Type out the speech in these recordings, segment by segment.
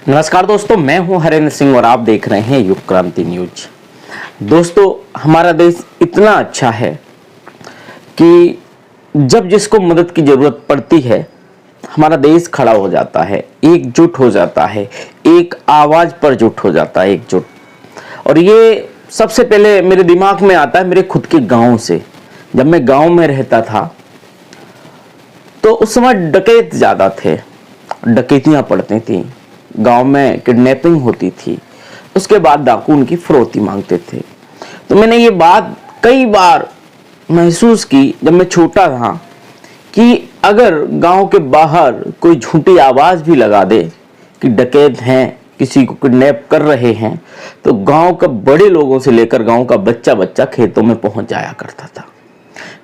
नमस्कार दोस्तों, मैं हूं हरेंद्र सिंह और आप देख रहे हैं युग क्रांति न्यूज। दोस्तों, हमारा देश इतना अच्छा है कि जब जिसको मदद की जरूरत पड़ती है हमारा देश खड़ा हो जाता है, एकजुट हो जाता है, एक आवाज पर जुट हो जाता है, एकजुट। और ये सबसे पहले मेरे दिमाग में आता है मेरे खुद के गांव से। जब मैं गांव में रहता था तो उस समय डकैत ज्यादा थे, डकैतियां पड़ती थी, गांव में किडनैपिंग होती थी, उसके बाद डाकू उनकी फिरौती मांगते थे। तो मैंने ये बात कई बार महसूस की जब मैं छोटा था कि अगर गांव के बाहर कोई झूठी आवाज भी लगा दे कि डकैत हैं, किसी को किडनैप कर रहे हैं, तो गांव का बड़े लोगों से लेकर गांव का बच्चा बच्चा खेतों में पहुंच जाया करता था,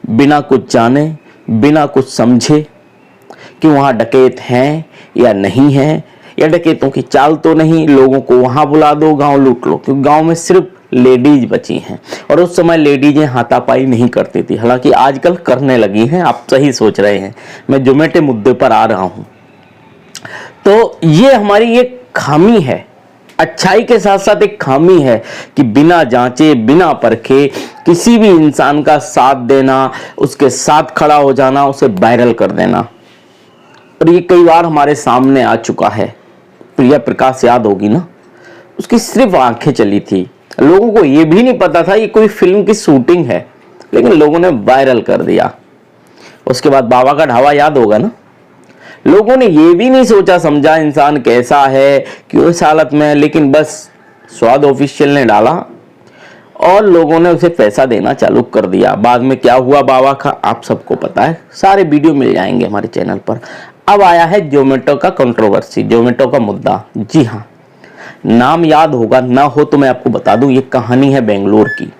बिना कुछ जाने, बिना कुछ समझे कि वहां डकैत हैं या नहीं है, या डकैतों की चाल तो नहीं, लोगों को वहां बुला दो, गांव लूट लो। क्योंकि गांव में सिर्फ लेडीज बची हैं और उस समय लेडीजें हाथापाई नहीं करती थी, हालांकि आजकल करने लगी हैं। आप सही सोच रहे हैं, मैं जोमेटो मुद्दे पर आ रहा हूं। तो ये हमारी एक खामी है, अच्छाई के साथ साथ एक खामी है कि बिना जांचे, बिना परखे किसी भी इंसान का साथ देना, उसके साथ खड़ा हो जाना, उसे वायरल कर देना। और ये कई बार हमारे सामने आ चुका है। प्रिया प्रकाश याद होगी ना, उसकी सिर्फ आंखें चली थी, लोगों को ये भी नहीं पता था ये कोई फिल्म की शूटिंग है, लेकिन लोगों ने वायरल कर दिया। उसके बाद बाबा का ढाबा याद होगा ना, लोगों ने ये भी नहीं सोचा समझा इंसान कैसा है, क्यों इस हालत में है, लेकिन बस स्वाद ऑफिशियल ने डाला और लोगों ने उसे पैसा देना चालू कर दिया। बाद में क्या हुआ बाबा का आप सबको पता है, सारे वीडियो मिल जाएंगे हमारे चैनल पर। अब आया है जोमेटो का कंट्रोवर्सी, जोमेटो का मुद्दा। जी हाँ, नाम याद होगा, ना हो तो मैं आपको बता दूं, ये कहानी है बेंगलोर की।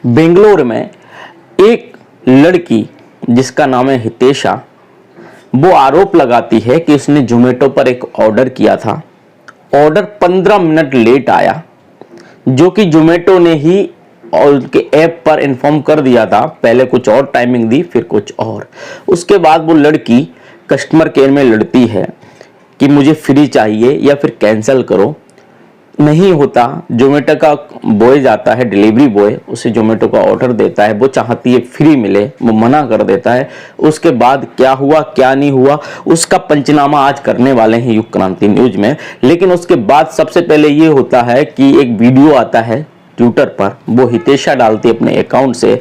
बेंगलोर में एक लड़की जिसका नाम है हितेशा, वो आरोप लगाती है कि उसने जोमेटो पर एक ऑर्डर किया था, ऑर्डर 15 मिनट लेट आया, जो कि जोमेटो ने ही और उनके ऐप पर इन्फॉर्म कर दिया था। पहले कुछ और टाइमिंग दी, फिर कुछ और। उसके बाद वो लड़की कस्टमर केयर में लड़ती है कि मुझे फ्री चाहिए या फिर कैंसिल करो। नहीं होता, जोमेटो का बॉय जाता है, डिलीवरी बॉय, उसे जोमेटो का ऑर्डर देता है, वो चाहती है फ्री मिले, वो मना कर देता है। उसके बाद क्या हुआ क्या नहीं हुआ उसका पंचनामा आज करने वाले हैं युग क्रांति न्यूज में। लेकिन उसके बाद सबसे पहले ये होता है कि एक वीडियो आता है ट्विटर पर, वो हितेशा डालती है अपने अकाउंट से।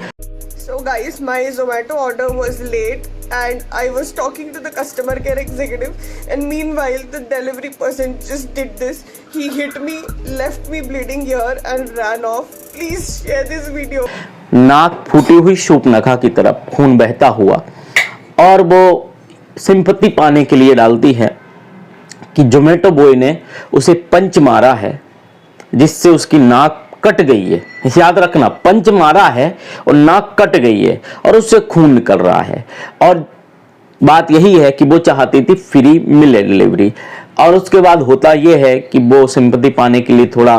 So guys, my Zomato order was late and I was talking to the customer care executive, and meanwhile the delivery person just did this. He hit me, left me bleeding here and ran off. Please share this video. नाक फूटी हुई शूर्पणखा की तरफ खून बहता हुआ, और वो सिंपत्ति पाने के लिए डालती है कि जोमेटो बॉय ने उसे पंच मारा है जिससे उसकी नाक कट गई है। याद रखना, पंच मारा है और नाक कट गई है और उससे खून निकल रहा है। और बात यही है कि वो चाहती थी फ्री मिले डिलीवरी। और उसके बाद होता यह है कि वो सिंपैथी पाने के लिए थोड़ा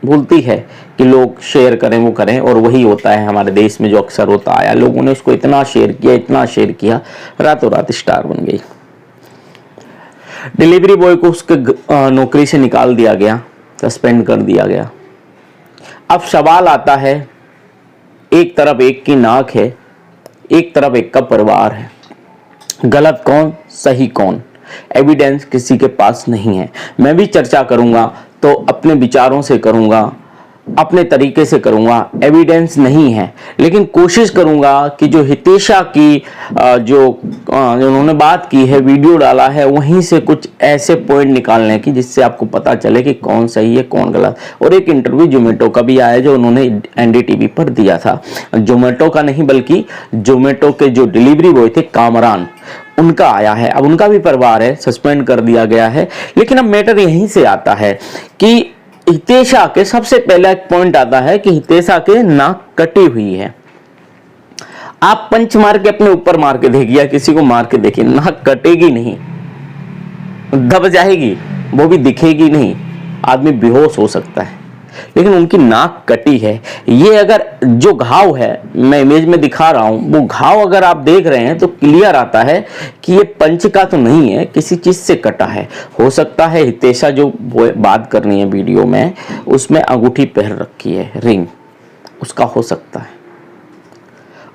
भूलती है कि लोग शेयर करें, वो करें, और वही होता है हमारे देश में जो अक्सर होता आया। लोगों ने उसको इतना शेयर किया, इतना शेयर किया, रातों रात स्टार बन गई। डिलीवरी बॉय को उसके नौकरी से निकाल दिया गया, सस्पेंड कर दिया गया। अब सवाल आता है, एक तरफ एक की नाक है, एक तरफ एक का परिवार है, गलत कौन सही कौन, एविडेंस किसी के पास नहीं है। मैं भी चर्चा करूंगा तो अपने विचारों से करूंगा, अपने तरीके से करूंगा, एविडेंस नहीं है, लेकिन कोशिश करूंगा कि जो हितेशा की जो उन्होंने बात की है, वीडियो डाला है, वहीं से कुछ ऐसे पॉइंट निकालने की जिससे आपको पता चले कि कौन सही है कौन गलत। और एक इंटरव्यू जोमेटो का भी आया जो उन्होंने एनडीटीवी पर दिया था, जोमेटो का नहीं बल्कि जोमेटो के जो डिलीवरी बॉय थे कामरान, उनका आया है। अब उनका भी परिवार है, सस्पेंड कर दिया गया है। लेकिन अब मैटर यहीं से आता है कि हितेशा के सबसे पहला एक पॉइंट आता है कि हितेशा के नाक कटी हुई है। आप पंच मार के अपने ऊपर मार के देखिए या किसी को मार के देखिए, नाक कटेगी नहीं, दब जाएगी, वो भी दिखेगी नहीं, आदमी बेहोश हो सकता है। लेकिन उनकी नाक कटी है। ये अगर जो घाव है, मैं इमेज में दिखा रहा हूं, वो घाव अगर आप देख रहे हैं तो क्लियर आता है कि ये पंच का तो नहीं है, किसी चीज से कटा है। हो सकता है हितेशा जो बात करनी है वीडियो में, उसमें अंगूठी पहन रखी है, रिंग, उसका हो सकता है।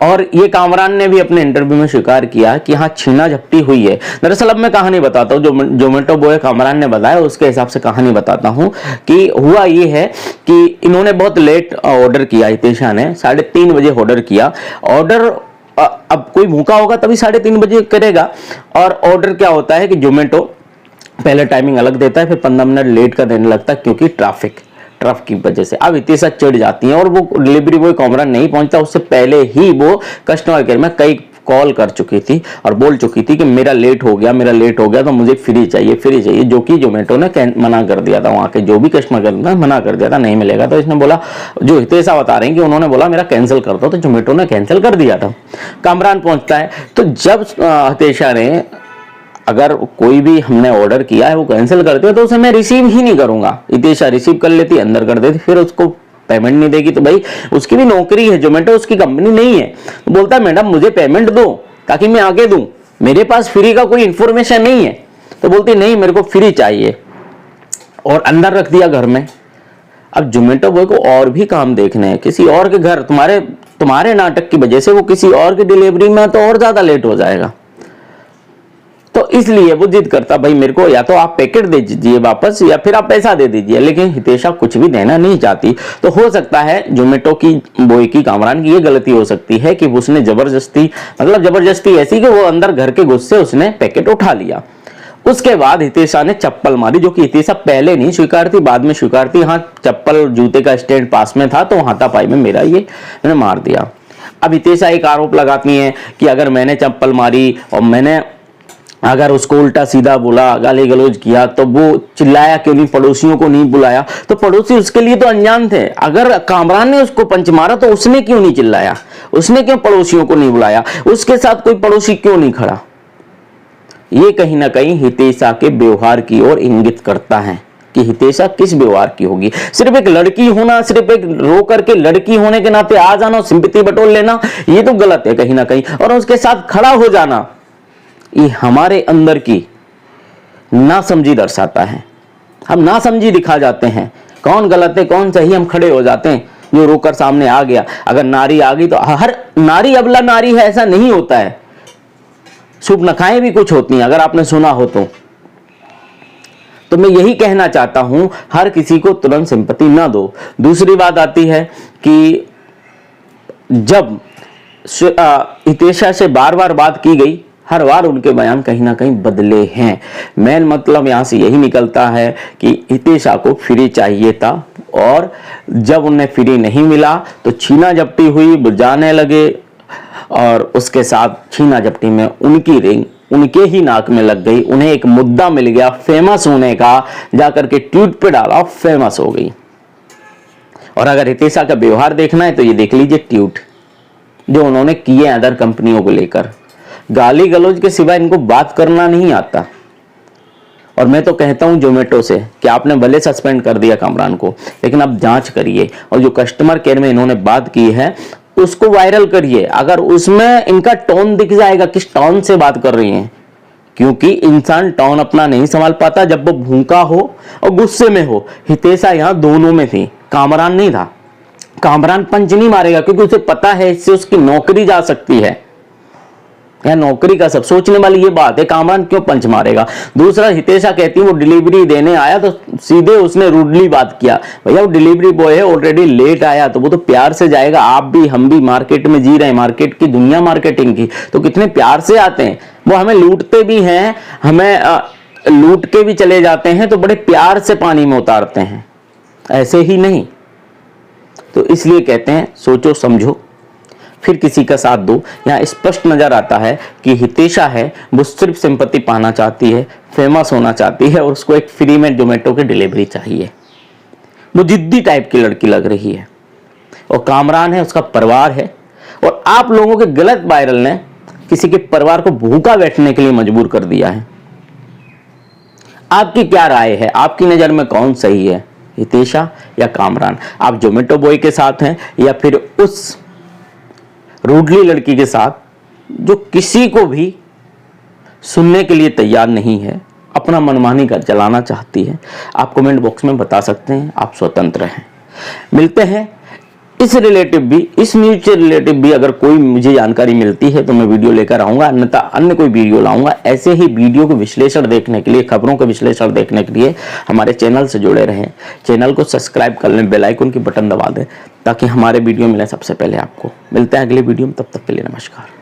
और ये कामरान ने भी अपने इंटरव्यू में स्वीकार किया कि हाँ छीना झपटी हुई है। दरअसल अब मैं कहानी बताता हूँ, जो जोमेटो बॉय कामरान ने बताया उसके हिसाब से कहानी बताता हूँ कि हुआ ये है कि इन्होंने बहुत लेट ऑर्डर किया, हितेशा ने 3:30 बजे ऑर्डर किया। ऑर्डर अब कोई भूखा होगा तभी 3:30 बजे करेगा। और ऑर्डर क्या होता है कि जोमेटो पहले टाइमिंग अलग देता है, फिर 15 मिनट लेट का देने लगता है क्योंकि ट्रैफिक की वजह से। अब हितेशा चिढ़ जाती हैं और वो डिलीवरी बॉय कामरान नहीं पहुंचता, उससे पहले ही वो कस्टमर केयर में कई कॉल कर चुकी थी और बोल चुकी थी कि मेरा लेट हो गया तो मुझे फ्री चाहिए, जो कि जोमेटो ने मना कर दिया था। वहां के जो भी कस्टमर केयर ने मना कर दिया था, नहीं मिलेगा। तो इसने बोला, जो हितेशा बता रही कि उन्होंने बोला मेरा कैंसिल कर दो, तो जोमेटो ने कैंसिल कर दिया था। कामरान पहुंचता है, तो जब हितेशा ने, अगर कोई भी हमने ऑर्डर किया है वो कैंसिल करते हो तो उसे मैं रिसीव ही नहीं करूंगा। हितेशा रिसीव कर लेती, अंदर कर देती, फिर उसको पेमेंट नहीं देगी तो भाई उसकी भी नौकरी है, जोमेटो उसकी कंपनी नहीं है। तो बोलता है मैडम मुझे पेमेंट दो ताकि मैं आगे दूं, मेरे पास फ्री का कोई इंफॉर्मेशन नहीं है। तो बोलती नहीं मेरे को फ्री चाहिए, और अंदर रख दिया घर में। अब जोमेटो बॉय को और भी काम देखने हैं, किसी और के घर, तुम्हारे नाटक की वजह से वो किसी और की डिलीवरी में तो और ज्यादा लेट हो जाएगा। तो इसलिए वो जिद करता, भाई मेरे को या तो आप पैकेट दे दीजिए वापस या फिर आप पैसा दे दीजिए। लेकिन हितेशा कुछ भी देना नहीं चाहती। तो हो सकता है जोमेटो की बॉय की, कामरान की ये गलती हो सकती है कि उसने जबरदस्ती ऐसी कि वो अंदर घर के गुस्से उसने पैकेट उठा लिया। उसके बाद हितेशा ने चप्पल मारी, जो कि हितेशा पहले नहीं स्वीकारती, बाद में स्वीकारती। हाँ चप्पल जूते का स्टैंड पास में था तो हाथापाई में मैंने मार दिया। अब हितेशा एक आरोप लगाती है कि अगर मैंने चप्पल मारी और मैंने अगर उसको उल्टा सीधा बोला, गाली गलौज किया, तो वो चिल्लाया क्यों नहीं, पड़ोसियों को नहीं बुलाया? तो पड़ोसी उसके लिए तो अनजान थे। अगर कामरान ने उसको पंच मारा तो उसने क्यों नहीं चिल्लाया, उसने क्यों पड़ोसियों को नहीं बुलाया, उसके साथ कोई पड़ोसी क्यों नहीं खड़ा? ये कहीं ना कहीं हितेशा के व्यवहार की ओर इंगित करता है कि हितेशा किस व्यवहार की होगी। सिर्फ एक लड़की होना, सिर्फ एक रो करके लड़की होने के नाते आ जाना, सिंपैथी बटोर लेना, ये तो गलत है कहीं ना कहीं। और उसके साथ खड़ा हो जाना, ये हमारे अंदर की नासमझी दर्शाता है। हम नासमझी दिखा जाते हैं, कौन गलत है कौन सही हम खड़े हो जाते हैं। जो रोकर सामने आ गया, अगर नारी आ गई तो हर नारी अबला नारी है ऐसा नहीं होता है। शुभ नखाएं भी कुछ होती हैं, अगर आपने सुना हो तो मैं यही कहना चाहता हूं, हर किसी को तुरंत सिंपैथी ना दो। दूसरी बात आती है कि जब हितेशा से बार बार बात की गई, हर बार उनके बयान कहीं ना कहीं बदले हैं। मेन मतलब यहां से यही निकलता है कि हितेशा को फ्री चाहिए था, और जब उन्हें फ्री नहीं मिला तो छीना झपटी हुई, बुझाने लगे, और उसके साथ छीना झपटी में उनकी रिंग उनके ही नाक में लग गई। उन्हें एक मुद्दा मिल गया फेमस होने का, जाकर के ट्वीट पे डाला, फेमस हो गई। और अगर हितेशा का व्यवहार देखना है तो ये देख लीजिए ट्वीट जो उन्होंने किए अदर कंपनियों को लेकर। गाली गलौज के सिवा इनको बात करना नहीं आता। और मैं तो कहता हूं जोमेटो से कि आपने भले सस्पेंड कर दिया कामरान को, लेकिन अब जांच करिए, और जो कस्टमर केयर में इन्होंने बात की है उसको वायरल करिए। अगर उसमें इनका टोन दिख जाएगा, किस टोन से बात कर रही हैं, क्योंकि इंसान टोन अपना नहीं संभाल पाता जब वो भूखा हो और गुस्से में हो। हितेशा यहां दोनों में थी, कामरान नहीं था। कामरान पंच नहीं मारेगा क्योंकि उसे पता है इससे उसकी नौकरी जा सकती है। या नौकरी का सब सोचने वाली ये बात है, कामरान क्यों पंच मारेगा। दूसरा, हितेशा कहती है वो डिलीवरी देने आया तो सीधे उसने रूडली बात किया। भैया वो डिलीवरी बॉय है, ऑलरेडी लेट आया तो वो तो प्यार से जाएगा। आप भी हम भी मार्केट में जी रहे हैं, मार्केट की दुनिया मार्केटिंग की, तो कितने प्यार से आते हैं। वो हमें लूटते भी हैं, हमें लूट के भी चले जाते हैं, तो बड़े प्यार से पानी में उतारते हैं, ऐसे ही नहीं। तो इसलिए कहते हैं सोचो समझो फिर किसी का साथ दो। यहाँ स्पष्ट नजर आता है कि हितेशा है वो सिर्फ सिंपैथी पाना चाहती है, फेमस होना चाहती है, और उसको एक फ्री में जोमेटो की डिलीवरी चाहिए। वो जिद्दी टाइप की लड़की लग रही है। और कामरान है, उसका परिवार है, और आप लोगों के गलत वायरल ने किसी के परिवार को भूखा बैठने के लिए मजबूर कर दिया है। आपकी क्या राय है, आपकी नजर में कौन सही है, हितेशा या कामरान, आप जोमेटो बॉय के साथ हैं या फिर उस रूडली लड़की के साथ जो किसी को भी सुनने के लिए तैयार नहीं है, अपना मनमानी का चलाना चाहती है। आप कमेंट बॉक्स में बता सकते हैं, आप स्वतंत्र हैं। मिलते हैं इस रिलेटिव भी, इस न्यूज से रिलेटिव भी अगर कोई मुझे जानकारी मिलती है तो मैं वीडियो लेकर आऊंगा, अन्यथा अन्य कोई वीडियो लाऊंगा। ऐसे ही वीडियो के विश्लेषण देखने के लिए, खबरों के विश्लेषण देखने के लिए हमारे चैनल से जुड़े रहें। चैनल को सब्सक्राइब कर लें, बेल आइकन की बटन दबा दें ताकि हमारे वीडियो मिले सबसे पहले आपको। मिलते हैं अगले वीडियो में, तब तक के लिए नमस्कार।